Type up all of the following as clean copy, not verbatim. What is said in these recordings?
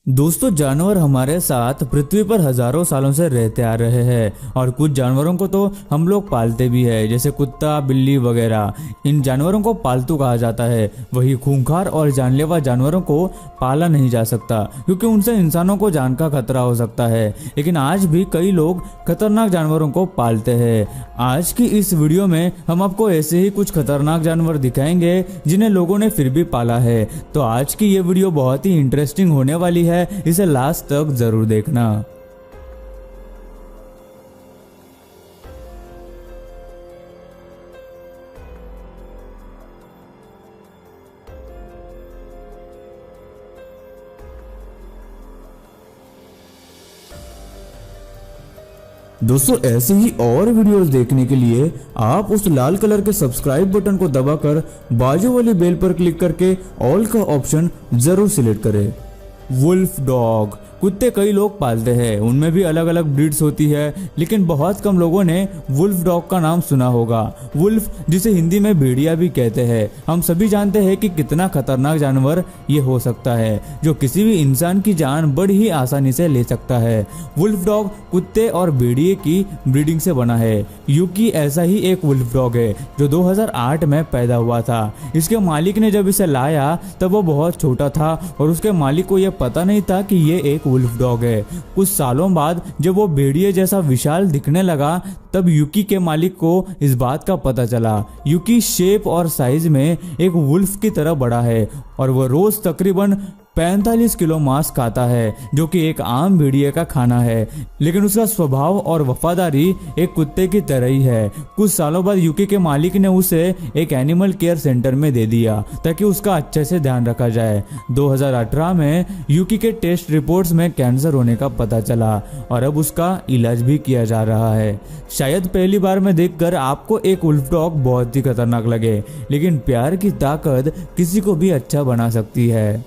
दोस्तों, जानवर हमारे साथ पृथ्वी पर हजारों सालों से रहते आ रहे हैं और कुछ जानवरों को तो हम लोग पालते भी है, जैसे कुत्ता, बिल्ली वगैरह। इन जानवरों को पालतू कहा जाता है। वही खूंखार और जानलेवा जानवरों को पाला नहीं जा सकता क्योंकि उनसे इंसानों को जान का खतरा हो सकता है। लेकिन आज भी कई लोग खतरनाक जानवरों को पालते हैं। आज की इस वीडियो में हम आपको ऐसे ही कुछ खतरनाक जानवर दिखाएंगे जिन्हें लोगों ने फिर भी पाला है। तो आज की ये वीडियो बहुत ही इंटरेस्टिंग होने वाली है, इसे लास्ट तक जरूर देखना। दोस्तों, ऐसे ही और वीडियोस देखने के लिए आप उस लाल कलर के सब्सक्राइब बटन को दबाकर बाजू वाली बेल पर क्लिक करके ऑल का ऑप्शन जरूर सिलेक्ट करें। वुल्फ डॉग कुत्ते कई लोग पालते हैं, उनमें भी अलग अलग ब्रीड्स होती है, लेकिन बहुत कम लोगों ने वुल्फ डॉग का नाम सुना होगा। वुल्फ, जिसे हिंदी में भेड़िया भी कहते हैं, हम सभी जानते हैं कि कितना खतरनाक जानवर ये हो सकता है, जो किसी भी इंसान की जान बड़ी ही आसानी से ले सकता है। वुल्फ डॉग कुत्ते और भेड़िए की ब्रीडिंग से बना है। यूकी ऐसा ही एक वुल्फ डॉग है जो 2008 में पैदा हुआ था। इसके मालिक ने जब इसे लाया तब वो बहुत छोटा था और उसके मालिक को यह पता नहीं था कि ये एक वुल्फ डॉग है। कुछ सालों बाद जब वो भेड़िए जैसा विशाल दिखने लगा तब यूकी के मालिक को इस बात का पता चला। यूकी शेप और साइज में एक वुल्फ की तरह बड़ा है और वह रोज तकरीबन 45 किलो मांस खाता है, जो कि एक आम भेड़िए का खाना है। लेकिन उसका स्वभाव और वफादारी एक कुत्ते की तरह ही है। कुछ सालों बाद यूकी के मालिक ने उसे एक एनिमल केयर सेंटर में दे दिया ताकि उसका अच्छे से ध्यान रखा जाए। 2018 में यूकी के टेस्ट रिपोर्ट्स में कैंसर होने का पता चला और अब उसका इलाज भी किया जा रहा है। शायद पहली बार में देखकर आपको एक वुल्फ डॉग बहुत ही खतरनाक लगे, लेकिन प्यार की ताकत किसी को भी अच्छा बना सकती है।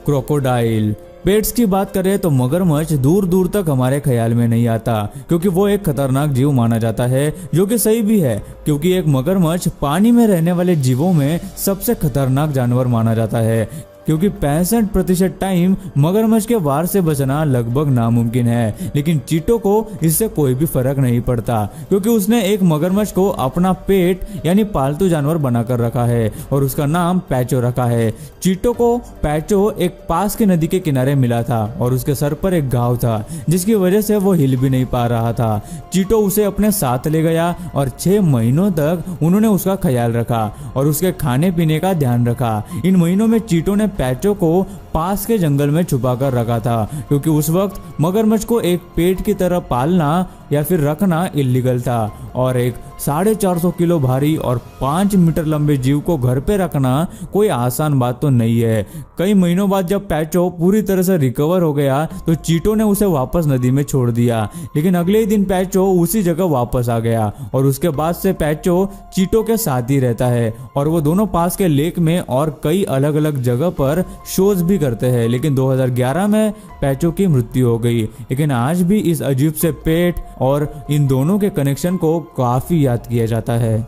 क्रोकोडाइल। पेट्स की बात करें तो मगरमच्छ दूर दूर तक हमारे ख्याल में नहीं आता क्योंकि वो एक खतरनाक जीव माना जाता है, जो कि सही भी है क्योंकि एक मगरमच्छ पानी में रहने वाले जीवों में सबसे खतरनाक जानवर माना जाता है, क्योंकि 65% टाइम मगरमच्छ के वार से बचना लगभग नामुमकिन है। लेकिन चीटो को इससे कोई भी फर्क नहीं पड़ता क्योंकि उसने एक मगरमच्छ को अपना पेट यानी पालतू जानवर बनाकर रखा है और उसका नाम पैचो रखा है। चीटो को पैचो एक पास की नदी के किनारे मिला था और उसके सर पर एक घाव था जिसकी वजह से वो हिल भी नहीं पा रहा था। चीटो उसे अपने साथ ले गया और 6 महीनों तक उन्होंने उसका ख्याल रखा और उसके खाने पीने का ध्यान रखा। इन महीनों में चीटो ने पैचो को पास के जंगल में छुपा कर रखा था क्योंकि उस वक्त मगरमच्छ को एक पेट की तरह पालना या फिर रखना इल्लीगल था और एक 450 किलो भारी और 5 मीटर लंबे जीव को घर पे रखना कोई आसान बात तो नहीं है। कई महीनों बाद जब पैचो पूरी तरह से रिकवर हो गया तो चीटो ने उसे वापस नदी में छोड़ दिया, लेकिन अगले ही दिन पैचो उसी जगह वापस आ गया और उसके बाद से पैचो चीटो के साथ ही रहता है और वो दोनों पास के लेक में और कई अलग अलग जगह पर शोज भी करते हैं। लेकिन 2011 में पैचो की मृत्यु हो गई, लेकिन आज भी इस अजीब से पेट और इन दोनों के कनेक्शन को काफी याद किया जाता है।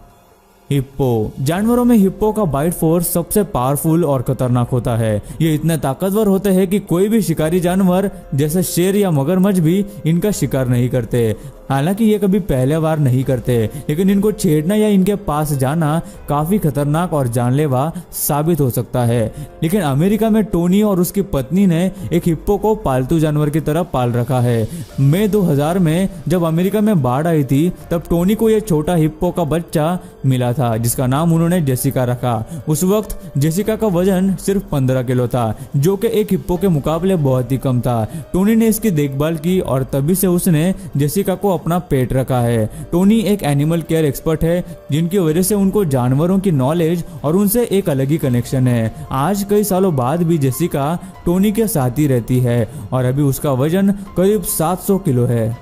हिप्पो। जानवरों में हिप्पो का बाइट फोर्स सबसे पावरफुल और खतरनाक होता है। ये इतने ताकतवर होते हैं कि कोई भी शिकारी जानवर जैसे शेर या मगरमच्छ भी इनका शिकार नहीं करते। हालांकि ये कभी पहले बार नहीं करते, लेकिन इनको छेड़ना या इनके पास जाना काफी खतरनाक और जानलेवा साबित हो सकता है। लेकिन अमेरिका में टोनी और उसकी पत्नी ने एक हिप्पो को पालतू जानवर की तरह पाल रखा है। मई 2000 में जब अमेरिका में बाढ़ आई थी तब टोनी को यह छोटा हिप्पो का बच्चा मिला था जिसका नाम उन्होंने जेसिका रखा। उस वक्त जेसिका का वजन सिर्फ 15 किलो था, जो कि एक हिप्पो के मुकाबले बहुत ही कम था। टोनी ने इसकी देखभाल की और तभी से उसने जेसिका को अपना पेट रखा है। टोनी एक एनिमल केयर एक्सपर्ट है जिनकी वजह से उनको जानवरों की नॉलेज और उनसे एक अलग ही कनेक्शन है। आज कई सालों बाद भी जेसिका टोनी के साथ ही रहती है और अभी उसका वजन करीब 700 किलो है।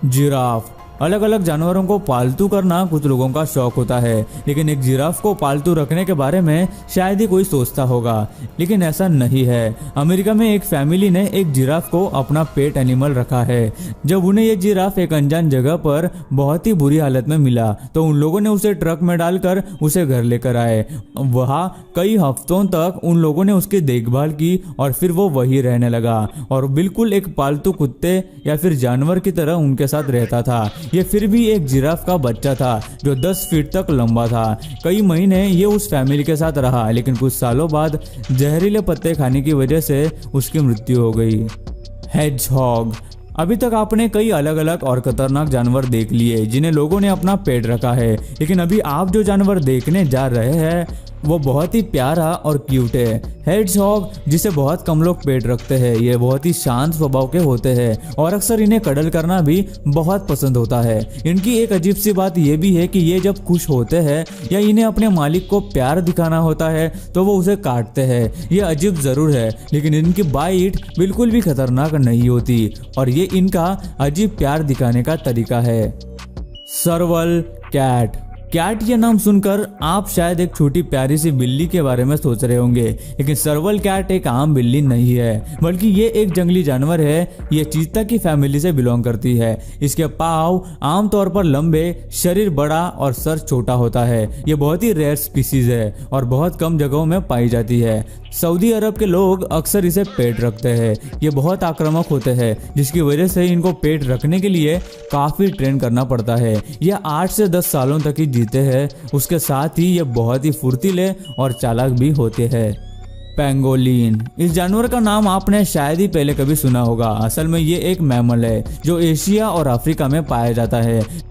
जिराफ। अलग अलग जानवरों को पालतू करना कुछ लोगों का शौक होता है, लेकिन एक जिराफ को पालतू रखने के बारे में शायद ही कोई सोचता होगा, लेकिन ऐसा नहीं है। अमेरिका में एक फैमिली ने एक जिराफ को अपना पेट एनिमल रखा है। जब उन्हें ये जिराफ एक अनजान जगह पर बहुत ही बुरी हालत में मिला तो उन लोगों ने उसे ट्रक में डालकर उसे घर लेकर आए। वहां कई हफ्तों तक उन लोगों ने उसकी देखभाल की और फिर वो वही रहने लगा और बिल्कुल एक पालतू कुत्ते या फिर जानवर की तरह उनके साथ रहता था। ये फिर भी एक जिराफ का बच्चा था जो 10 फीट तक लंबा था। कई महीने ये उस फैमिली के साथ रहा, लेकिन कुछ सालों बाद जहरीले पत्ते खाने की वजह से उसकी मृत्यु हो गई। हेजहॉग। अभी तक आपने कई अलग अलग और खतरनाक जानवर देख लिए जिन्हें लोगों ने अपना पेट रखा है, लेकिन अभी आप जो जानवर देखने जा रहे हैं वो बहुत ही प्यारा और क्यूट है। हेजहॉग, जिसे बहुत कम लोग पेट रखते हैं, ये बहुत ही शांत स्वभाव के होते हैं और अक्सर इन्हें कडल करना भी बहुत पसंद होता है। इनकी एक अजीब सी बात ये भी है कि ये जब खुश होते हैं या इन्हें अपने मालिक को प्यार दिखाना होता है तो वो उसे काटते हैं। ये अजीब जरूर है, लेकिन इनकी बाइट बिल्कुल भी खतरनाक नहीं होती और ये इनका अजीब प्यार दिखाने का तरीका है। सर्वल कैट। कैट ये नाम सुनकर आप शायद एक छोटी प्यारी सी बिल्ली के बारे में सोच रहे होंगे, लेकिन सर्वल कैट एक आम बिल्ली नहीं है, बल्कि ये एक जंगली जानवर है। ये चीता की फैमिली से बिलोंग करती है। इसके पाँव आमतौर पर लंबे, शरीर बड़ा और सर छोटा होता है। ये बहुत ही रेयर स्पीसीज है और बहुत कम जगहों में पाई जाती है। सऊदी अरब के लोग अक्सर इसे पेट रखते हैं। ये बहुत आक्रामक होते हैं, जिसकी वजह से इनको पेट रखने के लिए काफी ट्रेन करना पड़ता है। ये 8 से 10 सालों तक ही जीते हैं। उसके साथ ही ये बहुत ही फुर्तीले और चालाक भी होते हैं। पेंगोलिन। इस जानवर का नाम आपने शायद ही पहले कभी सुना होगा। असल में ये एक मैमल है जो एशिया और अफ्रीका में पाया जाता है।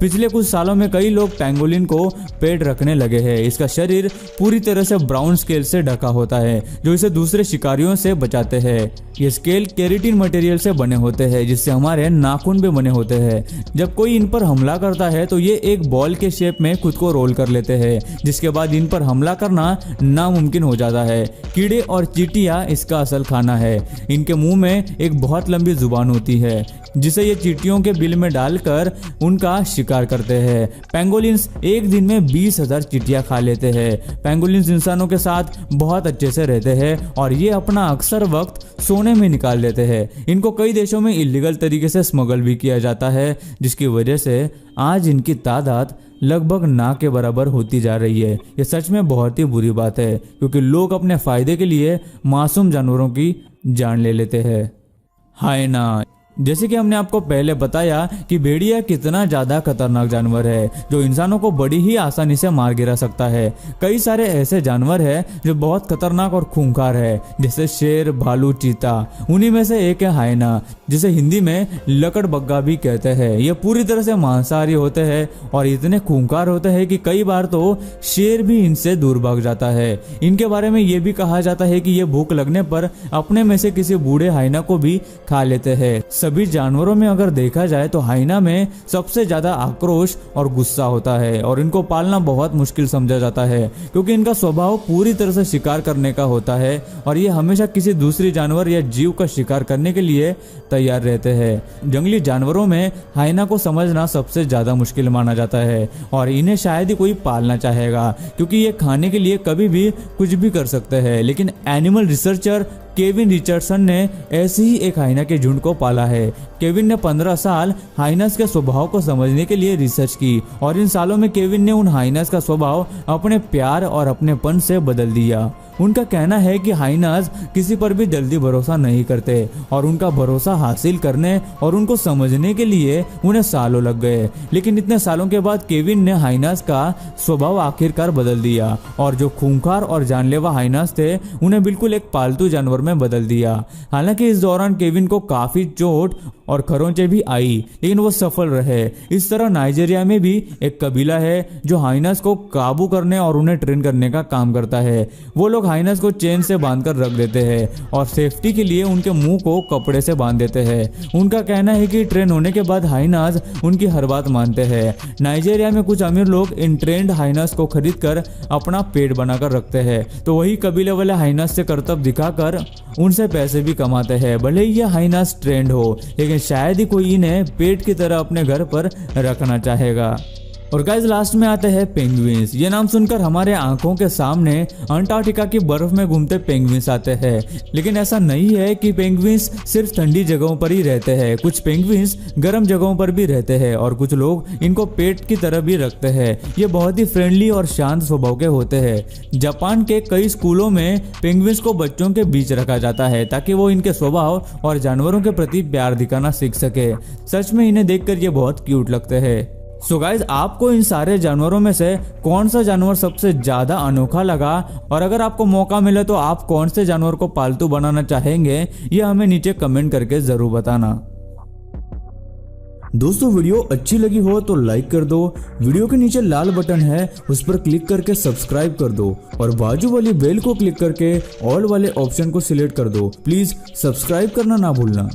पिछले कुछ सालों में कई लोग पेंगोलिन को पेट रखने लगे हैं। इसका शरीर पूरी तरह से ब्राउन स्केल से ढका होता है जो इसे दूसरे शिकारियों से बचाते हैं। ये स्केल केराटिन मटेरियल से बने होते हैं जिससे हमारे नाखून भी बने होते हैं। जब कोई इन पर हमला करता है तो ये एक बॉल के शेप में खुद को रोल कर लेते हैं, जिसके बाद इन पर हमला करना नामुमकिन हो जाता है। कीड़े और चींटियां इसका असल खाना है। इनके मुंह में एक बहुत लंबी जुबान होती है जिसे ये चींटियों के बिल में डालकर उनका शिकार करते हैं। पेंगोलिन्स एक दिन में 20,000 चींटियां खा लेते हैं। पेंगोलिन्स इंसानों के साथ बहुत अच्छे से रहते हैं और ये अपना अक्सर वक्त सोने में निकाल देते हैं। इनको कई देशों में इलीगल तरीके से स्मगल भी किया जाता है, जिसकी वजह से आज इनकी तादाद लगभग ना के बराबर होती जा रही है। ये सच में बहुत ही बुरी बात है, क्योंकि लोग अपने फायदे के लिए मासूम जानवरों की जान ले लेते हैं। हाइना। जैसे कि हमने आपको पहले बताया कि भेड़िया कितना ज्यादा खतरनाक जानवर है जो इंसानों को बड़ी ही आसानी से मार गिरा सकता है। कई सारे ऐसे जानवर हैं जो बहुत खतरनाक और खूंखार है, जैसे शेर, भालू, चीता। उन्हीं में से एक है हाइना, जिसे हिंदी में लकड़बग्गा भी कहते हैं। ये पूरी तरह से मांसाहारी होते हैं और इतने खूंखार होते हैं कि कई बार तो शेर भी इनसे दूर भाग जाता है। इनके बारे में ये भी कहा जाता है कि ये भूख लगने पर अपने में से किसी बूढ़े हाइना को भी खा लेते हैं। सभी जानवरों में अगर देखा जाए तो हाइना में सबसे ज्यादा आक्रोश और गुस्सा होता है और इनको पालना बहुत मुश्किल समझा जाता है, क्योंकि इनका स्वभाव पूरी तरह से शिकार करने का होता है और ये हमेशा किसी दूसरी जानवर या जीव का शिकार करने के लिए तैयार रहते हैं। जंगली जानवरों में हाइना को समझना सबसे ज्यादा मुश्किल माना जाता है और इन्हें शायद ही कोई पालना चाहेगा, क्योंकि ये खाने के लिए कभी भी कुछ भी कर सकते हैं। लेकिन एनिमल रिसर्चर केविन रिचर्डसन ने ऐसे ही एक हाइना के झुंड को पाला है। केविन ने 15 साल हाइनास के स्वभाव को समझने के लिए रिसर्च की और इन सालों में केविन ने उन हाइनास का स्वभाव अपने प्यार और अपनेपन से बदल दिया। उनका कहना है कि हाइनास किसी पर भी जल्दी भरोसा नहीं करते और उनका भरोसा हासिल करने और उनको समझने के लिए उन्हें सालों लग गए। लेकिन इतने सालों के बाद केविन ने हाइनास का स्वभाव आखिरकार बदल दिया और जो खूंखार और जानलेवा हाइनास थे उन्हें बिल्कुल एक पालतू जानवर में बदल दिया। हालांकि इस दौरान केविन को काफी चोट और खरोंचे भी आई, लेकिन वो सफल रहे। इस तरह नाइजीरिया में भी एक कबीला है जो हाइनास को काबू करने और उन्हें ट्रेन करने का काम करता है। वो लोग लोग हाइनस को चेन से बांधकर रख देते हैं और सेफ्टी के लिए उनके मुंह को कपड़े से बांध देते हैं। उनका कहना है कि ट्रेन होने के बाद हाइनास उनकी हर बात मानते हैं। नाइजीरिया में कुछ अमीर लोग इन ट्रेंड हाइनास को खरीद कर अपना पेट बनाकर रखते हैं, तो वही कबीले वाले हाइनास से करतब दिखाकर उनसे पैसे भी कमाते हैं। भले ही यह हाइनास ट्रेंड हो, लेकिन शायद ही कोई इन्हें पेट की तरह अपने घर पर रखना चाहेगा। और गाइस लास्ट में आते हैं पेंगुइन्स। ये नाम सुनकर हमारे आंखों के सामने अंटार्कटिका की बर्फ में घूमते पेंगुइन्स आते हैं, लेकिन ऐसा नहीं है कि पेंगुइन्स सिर्फ ठंडी जगहों पर ही रहते हैं। कुछ पेंगुइन्स गर्म जगहों पर भी रहते हैं और कुछ लोग इनको पेट की तरह भी रखते हैं। ये बहुत ही फ्रेंडली और शांत स्वभाव के होते हैं। जापान के कई स्कूलों में पेंगुइन्स को बच्चों के बीच रखा जाता है ताकि वो इनके स्वभाव और जानवरों के प्रति प्यार दिखाना सीख सके। सच में इन्हें देखकर ये बहुत क्यूट लगते हैं। सो गाइज, आपको इन सारे जानवरों में से कौन सा जानवर सबसे ज्यादा अनोखा लगा, और अगर आपको मौका मिले तो आप कौन से जानवर को पालतू बनाना चाहेंगे, ये हमें नीचे कमेंट करके जरूर बताना। दोस्तों वीडियो अच्छी लगी हो तो लाइक कर दो, वीडियो के नीचे लाल बटन है उस पर क्लिक करके सब्सक्राइब कर दो और बाजू वाली बेल को क्लिक करके ऑल वाले ऑप्शन को सिलेक्ट कर दो। प्लीज सब्सक्राइब करना ना भूलना।